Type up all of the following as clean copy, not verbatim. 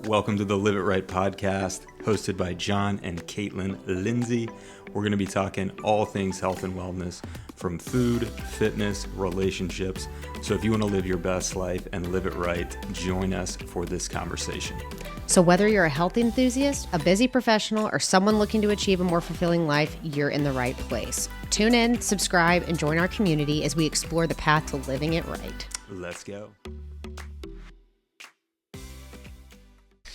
Welcome to the Live It Right podcast, hosted by John and Caitlin Lindsay. We're going to be talking all things health and wellness, from food, fitness, relationships. So if you want to live your best life and live it right, join us for this conversation. So whether you're a health enthusiast, a busy professional, or someone looking to achieve a more fulfilling life, you're in the right place. Tune in, subscribe, and join our community as we explore the path to living it right. Let's go.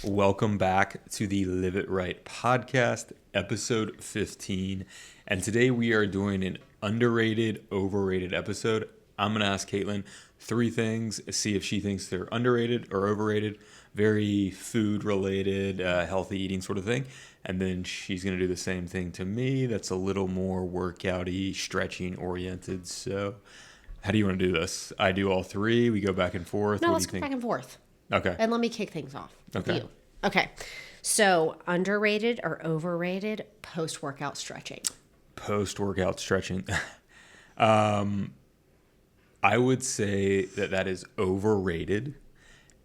Welcome back to the Live It Right podcast, episode 15. And today we are doing an underrated, overrated episode. I'm going to ask Caitlin 3 things, see if she thinks they're underrated or overrated, very food related, healthy eating sort of thing. And then she's going to do the same thing to me. That's a little more workout-y, stretching oriented. So how do you want to do this? I do all 3. We go back and forth. No, let's go back and forth. Okay. And let me kick things off. Okay. You. Okay. So underrated or overrated post-workout stretching? Post-workout stretching. I would say that is overrated.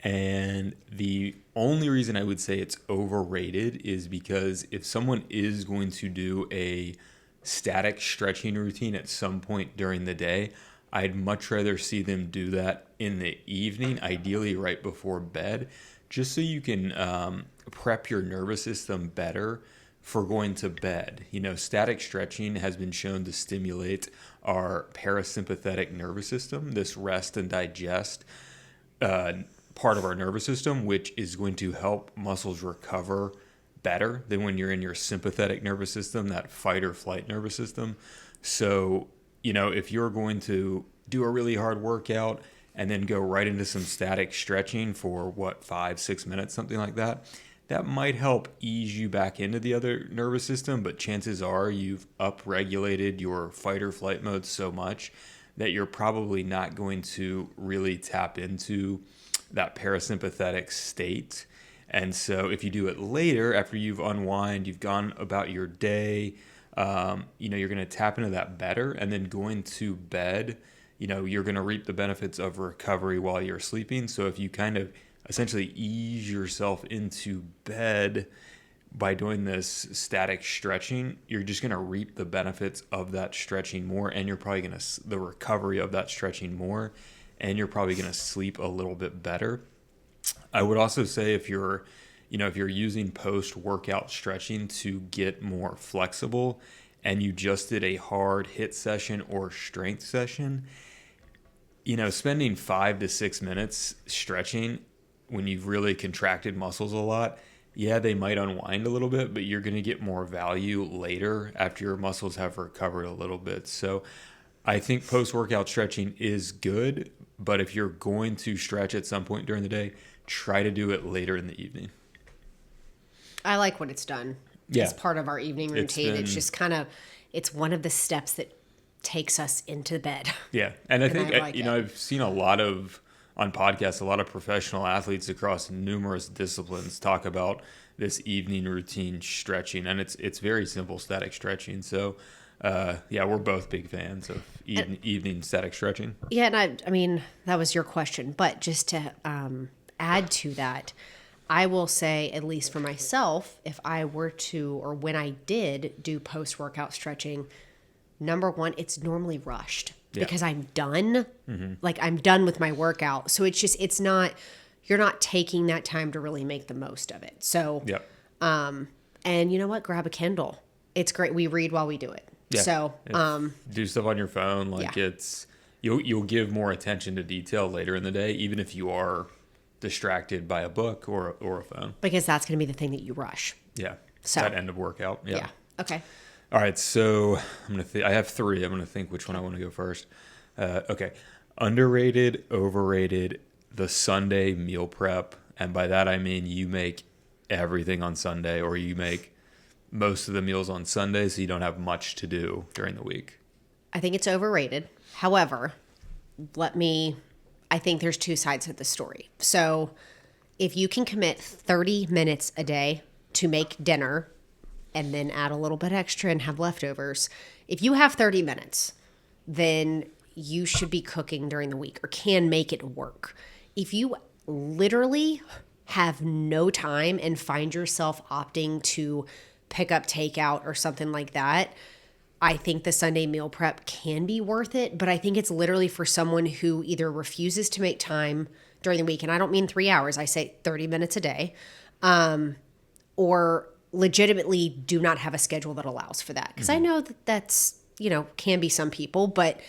And the only reason I would say it's overrated is because if someone is going to do a static stretching routine at some point during the day, I'd much rather see them do that in the evening, ideally right before bed, just so you can prep your nervous system better for going to bed. You know, static stretching has been shown to stimulate our parasympathetic nervous system, this rest and digest part of our nervous system, which is going to help muscles recover better than when you're in your sympathetic nervous system, that fight or flight nervous system. So, you know, if you're going to do a really hard workout and then go right into some static stretching for 5-6 minutes, something like that, that might help ease you back into the other nervous system. But chances are you've upregulated your fight or flight mode so much that you're probably not going to really tap into that parasympathetic state. And so if you do it later, after you've unwind, you've gone about your day, you're going to tap into that better. And then going to bed, you're going to reap the benefits of recovery while you're sleeping. So if you kind of essentially ease yourself into bed by doing this static stretching, you're just going to reap the benefits of that stretching more. And you're probably going to, the recovery of that stretching more, and you're probably going to sleep a little bit better. I would also say if you're using post-workout stretching to get more flexible and you just did a hard HIIT session or strength session, spending 5 to 6 minutes stretching when you've really contracted muscles a lot, yeah, they might unwind a little bit, but you're going to get more value later after your muscles have recovered a little bit. So I think post-workout stretching is good, but if you're going to stretch at some point during the day, try to do it later in the evening. I like when it's done. Yeah. As part of our evening routine. It's just it's one of the steps that takes us into bed. Yeah. And I think, I've seen on podcasts, a lot of professional athletes across numerous disciplines talk about this evening routine stretching, and it's very simple static stretching. So, we're both big fans of evening static stretching. Yeah, and I mean, that was your question, but just to add to that, I will say, at least for myself, if I were to, or when I did do post-workout stretching, number one, it's normally rushed because I'm done. Mm-hmm. Like, I'm done with my workout. So you're not taking that time to really make the most of it. So, and you know what? Grab a Kindle. It's great. We read while we do it. Yeah. So, do stuff on your phone. You'll give more attention to detail later in the day, even if you are distracted by a book or a phone, because that's going to be the thing that you rush. Yeah. So that end of workout. Yeah. Okay. All right. So I have 3. I'm going to think which one I want to go first. Okay. Underrated, overrated, the Sunday meal prep. And by that, I mean, you make everything on Sunday, or you make most of the meals on Sunday, so you don't have much to do during the week. I think it's overrated. However, I think there's 2 sides of the story. So if you can commit 30 minutes a day to make dinner and then add a little bit extra and have leftovers, if you have 30 minutes, then you should be cooking during the week or can make it work. If you literally have no time and find yourself opting to pick up takeout or something like that, I think the Sunday meal prep can be worth it. But I think it's literally for someone who either refuses to make time during the week, and I don't mean 3 hours, I say 30 minutes a day, or legitimately do not have a schedule that allows for that. Because I know that that's, can be some people, but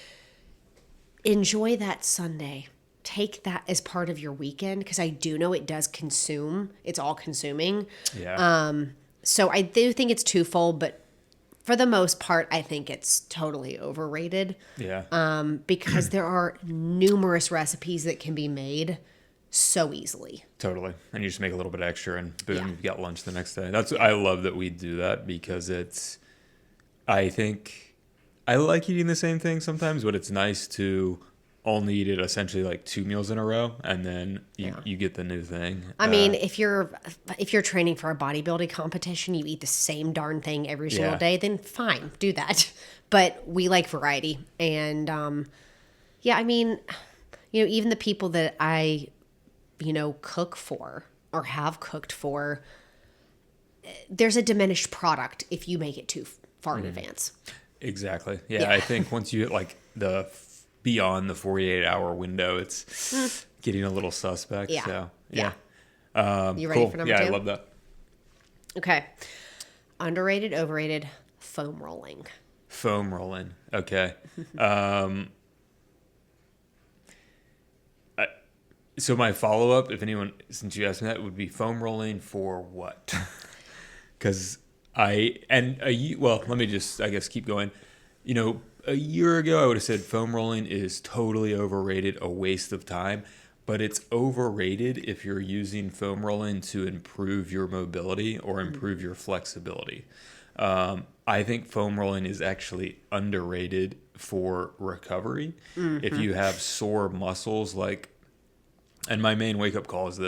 enjoy that Sunday. Take that as part of your weekend, because I do know it does consume. It's all consuming. Yeah. So I do think it's twofold, but for the most part, I think it's totally overrated. Yeah. Because there are numerous recipes that can be made so easily. Totally. And you just make a little bit extra and boom, Yeah. you've got lunch the next day. I love that we do that, because I think I like eating the same thing sometimes, but it's nice to only eat it essentially like 2 meals in a row, and then you get the new thing. I mean, if you're training for a bodybuilding competition, you eat the same darn thing every single Yeah. day, then fine, do that. But we like variety. And I mean, even the people that I, cook for or have cooked for, there's a diminished product if you make it too far in advance. Exactly. Yeah, Yeah. I think once you hit like beyond the 48-hour window, it's getting a little suspect. Yeah. So, Yeah. yeah. You ready Cool. for number Yeah, two? I love that. Okay. Underrated, overrated, foam rolling. Foam rolling. Okay. So my follow-up, if anyone, since you asked me that, would be foam rolling for what? Because let me just, I guess, keep going. A year ago, I would have said foam rolling is totally overrated, a waste of time. But it's overrated if you're using foam rolling to improve your mobility or improve your flexibility. I think foam rolling is actually underrated for recovery. If you have sore muscles, and my main wake-up call is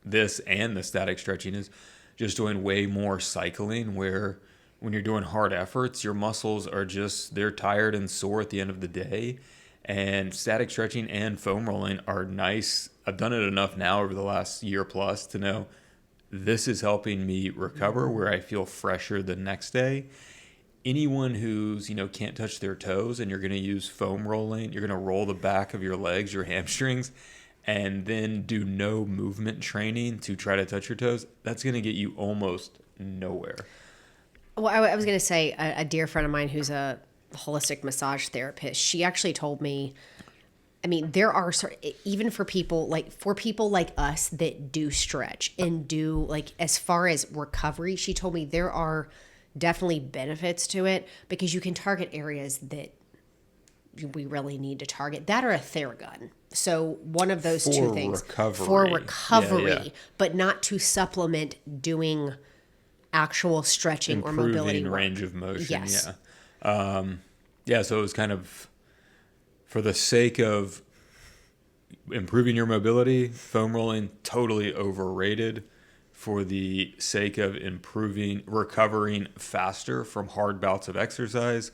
this and the static stretching is just doing way more cycling, where when you're doing hard efforts, your muscles are they're tired and sore at the end of the day. And static stretching and foam rolling are nice. I've done it enough now over the last year plus to know this is helping me recover, where I feel fresher the next day. Anyone who's, can't touch their toes, and you're going to use foam rolling, you're going to roll the back of your legs, your hamstrings, and then do no movement training to try to touch your toes, that's going to get you almost nowhere. Well, I was going to say a dear friend of mine who's a holistic massage therapist, she actually told me, I mean, there are, even for people like us that do stretch and do, as far as recovery, she told me there are definitely benefits to it, because you can target areas that we really need to target, that are a Theragun. So one of those two things for recovery, Yeah. but not to supplement doing actual stretching or mobility work. Range of motion. Yes. Yeah. So it was kind of for the sake of improving your mobility, foam rolling, totally overrated. For the sake of recovering faster from hard bouts of exercise,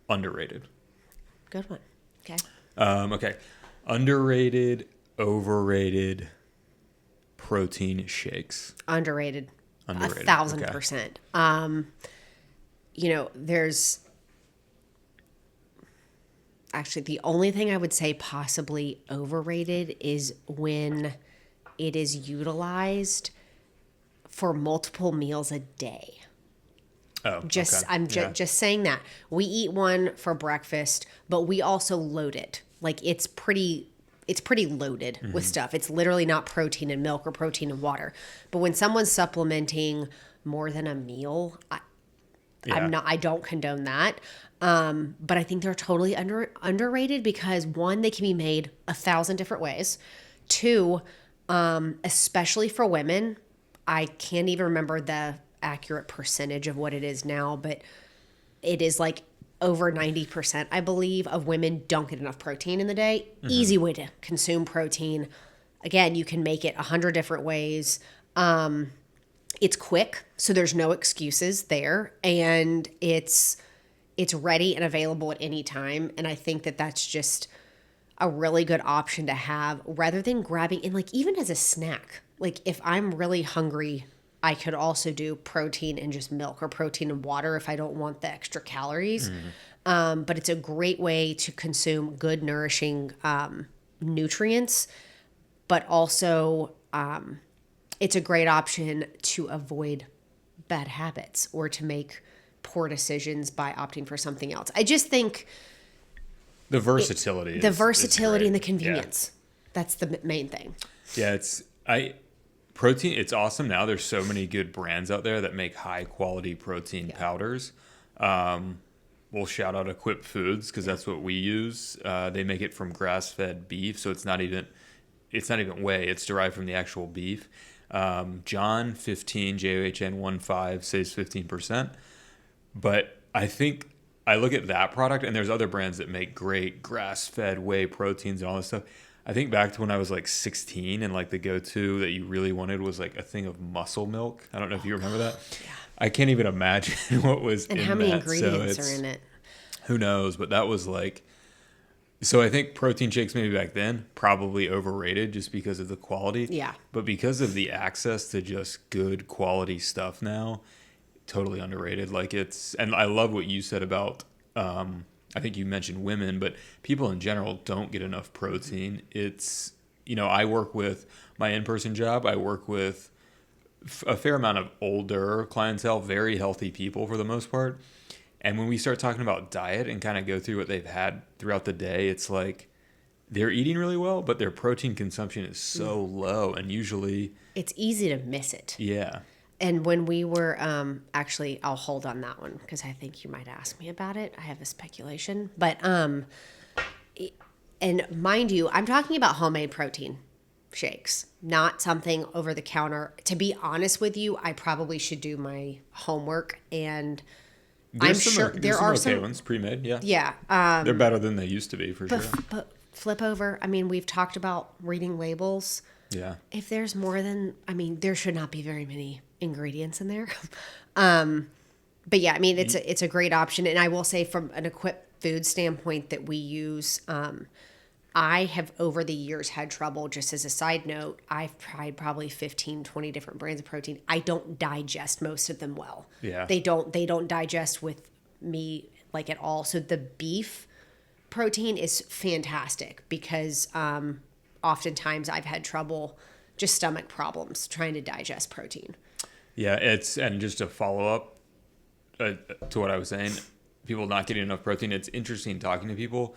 underrated. Good one. Okay. Okay. Underrated, overrated protein shakes. Underrated. Underrated. 1,000%. There's actually the only thing I would say possibly overrated is when it is utilized for multiple meals a day. Oh, I'm just saying that we eat one for breakfast, but we also load it. It's pretty loaded with stuff. It's literally not protein and milk or protein and water. But when someone's supplementing more than a meal, I don't condone that. But I think they're totally underrated, because one, they can be made 1,000 different ways. Two, especially for women, I can't even remember the accurate percentage of what it is now, but it is over 90%, I believe, of women don't get enough protein in the day. Mm-hmm. Easy way to consume protein. Again, you can make it 100 different ways. It's quick, so there's no excuses there, and it's ready and available at any time. And I think that that's just a really good option to have, rather than grabbing, and even as a snack. like if I'm really hungry, I could also do protein and just milk or protein and water if I don't want the extra calories. But it's a great way to consume good, nourishing nutrients, but also it's a great option to avoid bad habits or to make poor decisions by opting for something else. I just think The versatility the is versatility great. and the convenience. That's the main thing. Yeah, protein, it's awesome now. There's so many good brands out there that make high quality protein powders. We'll shout out Equip Foods because that's what we use. They make it from grass fed beef, so it's not even whey. It's derived from the actual beef. John 15 JOHN 15 saves 15%. But I think I look at that product, and there's other brands that make great grass fed whey proteins and all this stuff. I think back to when I was like 16 and like the go-to that you really wanted was like a thing of muscle milk. I don't know if you remember that. Yeah. I can't even imagine what was in And that. how many So ingredients are in it? who knows? But that was like, so I think protein shakes maybe back then probably overrated just because of the quality. Yeah. But because of the access to just good quality stuff now, totally underrated. Like and I love what you said about, I think you mentioned women, but people in general don't get enough protein. It's, I work with my in-person job. I work with a fair amount of older clientele, very healthy people for the most part. And when we start talking about diet and kind of go through what they've had throughout the day, it's like they're eating really well, but their protein consumption is so low. And usually It's easy to miss it. yeah. And when we were, actually, I'll hold on that one because I think you might ask me about it. I have a speculation. But, and mind you, I'm talking about homemade protein shakes, not something over the counter. To be honest with you, I probably should do my homework, and I'm sure there are okay some ones pre-made. Yeah. Yeah. They're better than they used to be for sure. But flip over. I mean, we've talked about reading labels. Yeah. If there's more than, I mean, there should not be very many ingredients in there. But yeah, I mean, it's a great option. And I will say from an Equip food standpoint that we use, I have over the years had trouble, just as a side note, I've tried probably 15, 20 different brands of protein. I don't digest most of them well. Yeah. They don't digest with me like at all. So the beef protein is fantastic because oftentimes I've had trouble, just stomach problems trying to digest protein. Yeah, and just to follow up to what I was saying, people not getting enough protein, it's interesting talking to people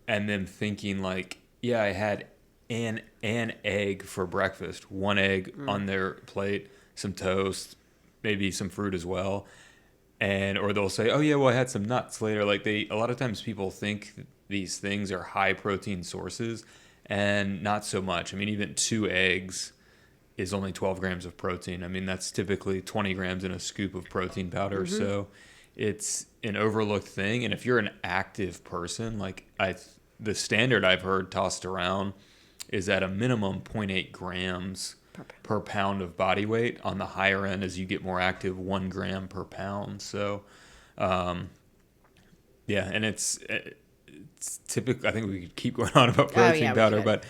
and them thinking like, yeah, I had an egg for breakfast, one egg on their plate, some toast, maybe some fruit as well. Or they'll say, oh yeah, well I had some nuts later. Like a lot of times people think these things are high protein sources and not so much. I mean, even 2 eggs is only 12 grams of protein. I mean, that's typically 20 grams in a scoop of protein powder. Mm-hmm. So it's an overlooked thing. And if you're an active person, like the standard I've heard tossed around is at a minimum 0.8 grams per pound of body weight. On the higher end, as you get more active, 1 gram per pound. So, yeah, and it's typical. I think we could keep going on about protein powder, but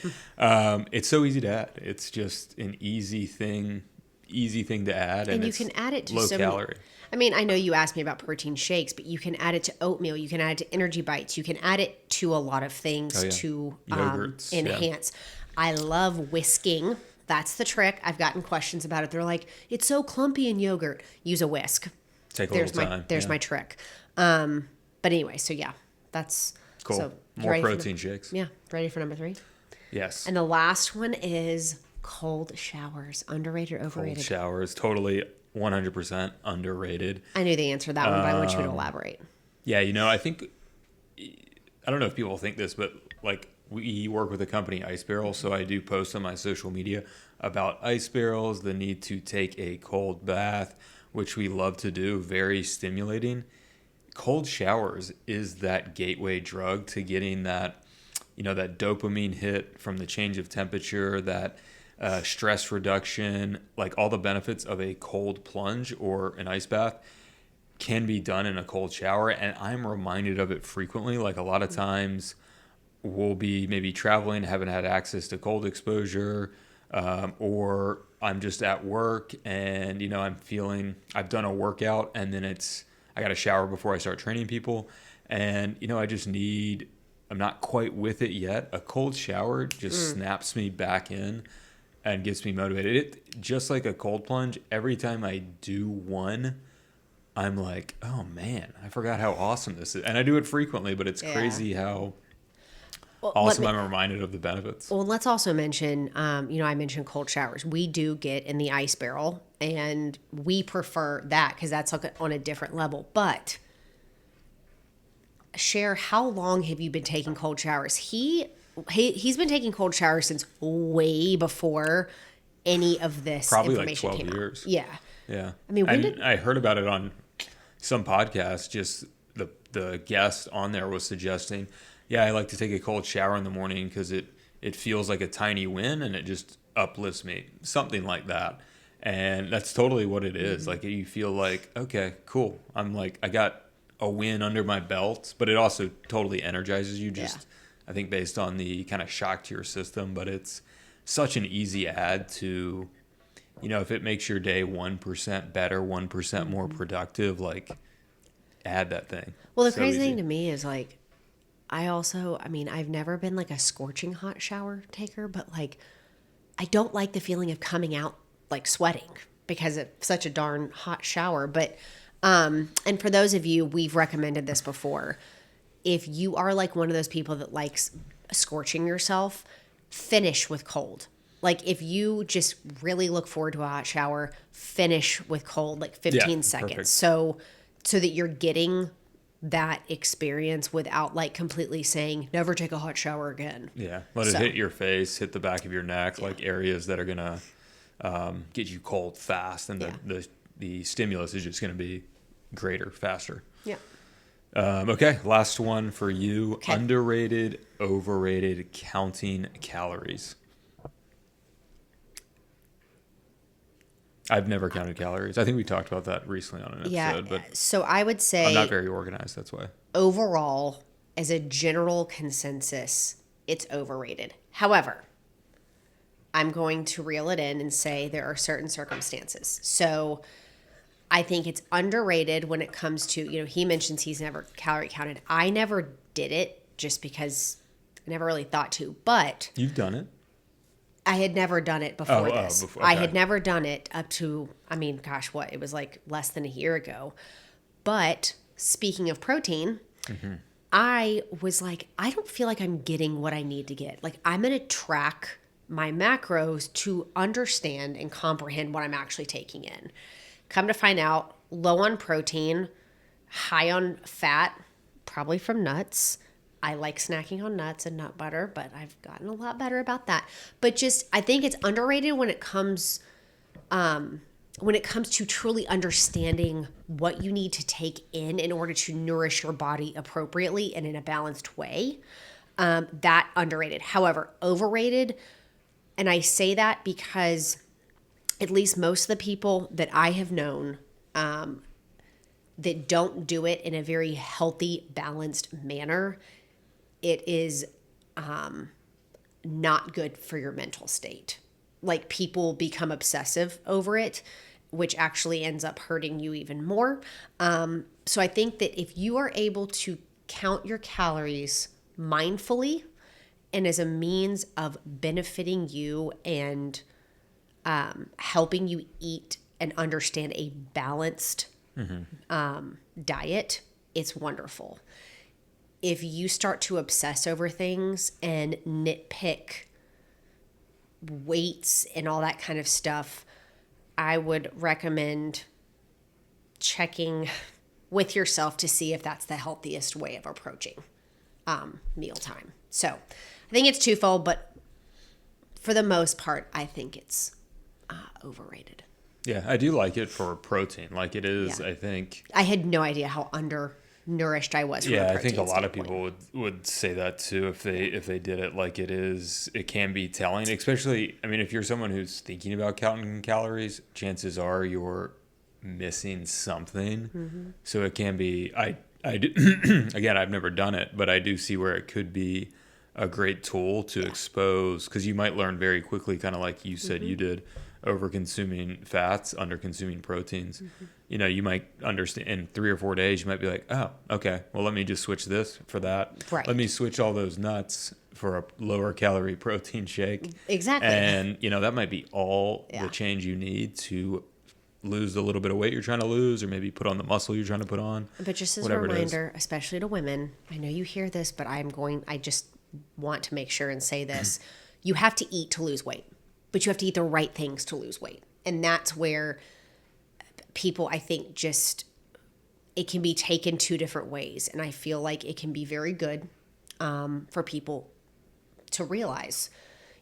it's so easy to add. It's just an easy thing to add, and you can add it to low so calorie. many. I mean, I know you asked me about protein shakes, but you can add it to oatmeal. You can add it to energy bites. You can add it to a lot of things to Yogurts, enhance. Yeah. I love whisking. That's the trick. I've gotten questions about it. They're like, it's so clumpy in yogurt. Use a whisk. Take a little time. There's my trick. But anyway, so yeah, that's cool. So More protein shakes. Yeah. Ready for number 3? Yes. And the last one is cold showers. Underrated or overrated? Cold showers. Totally 100% underrated. I knew the answer to that one, but I want you to elaborate. Yeah, I think, I don't know if people think this, but like we work with a company, Ice Barrel, so I do post on my social media about ice barrels, the need to take a cold bath, which we love to do, very stimulating. Cold showers is that gateway drug to getting that, that dopamine hit from the change of temperature, that stress reduction, like all the benefits of a cold plunge or an ice bath can be done in a cold shower. And I'm reminded of it frequently. Like a lot of times we'll be maybe traveling, haven't had access to cold exposure. or I'm just at work and, I've done a workout and then I got to shower before I start training people. And, I'm not quite with it yet. A cold shower just snaps me back in and gets me motivated. It just like a cold plunge. Every time I do one, I'm like, oh man, I forgot how awesome this is. And I do it frequently, but it's crazy how awesome I'm reminded of the benefits. Well, let's also mention, I mentioned cold showers. We do get in the ice barrel, and we prefer that because that's like on a different level. But share, how long have you been taking cold showers? He's been taking cold showers since way before any of this Probably like information 12 came years. out. Yeah. Yeah. I mean, I heard about it on some podcast. Just the guest on there was suggesting, yeah, I like to take a cold shower in the morning because it feels like a tiny win and it just uplifts me. Something like that. And that's totally what it is. Like you feel like, okay, cool. I'm like, I got a win under my belt, but it also totally energizes you just, I think, based on the kind of shock to your system. But it's such an easy add to, if it makes your day 1% better, 1% more productive, like add that thing. Well, the crazy thing to me is like, I've never been like a scorching hot shower taker, but like, I don't like the feeling of coming out like sweating because it's such a darn hot shower. But, and for those of you, we've recommended this before. If you are like one of those people that likes scorching yourself, finish with cold. Like if you just really look forward to a hot shower, finish with cold, like 15 seconds. Perfect. So that you're getting that experience without like completely saying never take a hot shower again. Yeah. Let it hit your face, hit the back of your neck, like areas that are going to get you cold fast. And the stimulus is just going to be greater, faster. Yeah. Okay. Last one for you. Okay. Underrated, overrated, counting calories. I've never counted calories. I think we talked about that recently on an episode. But so I would say I'm not very organized. That's why. Overall, as a general consensus, it's overrated. However, I'm going to reel it in and say there are certain circumstances. So I think it's underrated when it comes to, he mentions he's never calorie counted. I never did it just because I never really thought to, but You've done it. I had never done it before this. Okay. I had never done it up to, it was like less than a year ago. But speaking of protein, I was like, I don't feel like I'm getting what I need to get. Like I'm going to track my macros to understand and comprehend what I'm actually taking in. Come to find out, low on protein, high on fat, probably from nuts. I like snacking on nuts and nut butter, but I've gotten a lot better about that. But just, I think it's underrated when it comes to truly understanding what you need to take in order to nourish your body appropriately and in a balanced way. That underrated. However, overrated, and I say that because at least most of the people that I have known that don't do it in a very healthy, balanced manner, it is not good for your mental state. Like people become obsessive over it, which actually ends up hurting you even more. So I think that if you are able to count your calories mindfully and as a means of benefiting you and helping you eat and understand a balanced diet, it's wonderful. If you start to obsess over things and nitpick weights and all that kind of stuff, I would recommend checking with yourself to see if that's the healthiest way of approaching mealtime. So I think it's twofold, but for the most part, I think it's overrated. Yeah, I do like it for protein. Like it is, I think. I had no idea how undernourished I was. From a I think a lot standpoint. of people would say that too if they did it. Like it can be telling, especially. I mean, if you're someone who's thinking about counting calories, chances are you're missing something. So it can be. Again, I've never done it, but I do see where it could be a great tool to expose, because you might learn very quickly, kind of like you said you did, over consuming fats, under consuming proteins. You might understand in 3 or 4 days, you might be like, oh, okay, well, let me just switch this for that. Right. Let me switch all those nuts for a lower calorie protein shake. Exactly. And, that might be all Yeah. the change you need to lose the little bit of weight you're trying to lose, or maybe put on the muscle you're trying to put on. But just as a whatever it is. reminder, especially to women, I know you hear this, but I just want to make sure and say this. You have to eat to lose weight, but you have to eat the right things to lose weight. And that's where people, I think, it can be taken 2 different ways. And I feel like it can be very good for people to realize.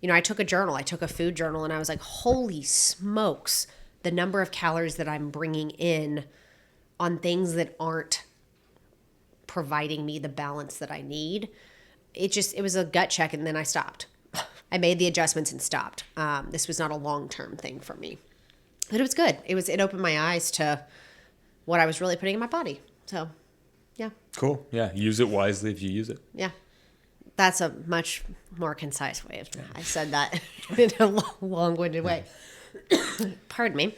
I took a food journal, and I was like, holy smokes, the number of calories that I'm bringing in on things that aren't providing me the balance that I need. It was a gut check, and then I stopped. I made the adjustments and stopped. This was not a long-term thing for me, but it was good. It opened my eyes to what I was really putting in my body. So, yeah. Cool. Yeah. Use it wisely if you use it. Yeah. That's a much more concise way of, I said that in a long-winded way. Pardon me.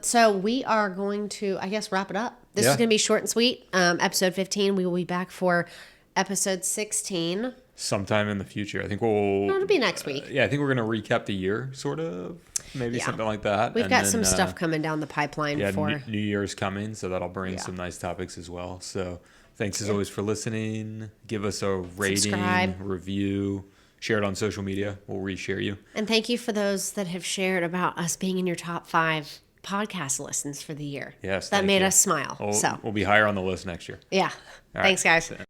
So we are going to, I guess, wrap it up. This is going to be short and sweet. Episode 15. We will be back for episode 16. Sometime in the future. I think It'll be next week. I think we're going to recap the year, sort of. Maybe something like that. We've got some stuff coming down the pipeline for... New Year's coming, so that'll bring some nice topics as well. So thanks as always for listening. Give us a rating, Subscribe. Review, share it on social media. We'll reshare you. And thank you for those that have shared about us being in your top 5 podcast listens for the year. Yes, that made you. us smile. We'll be higher on the list next year. Yeah. All Thanks, right. guys.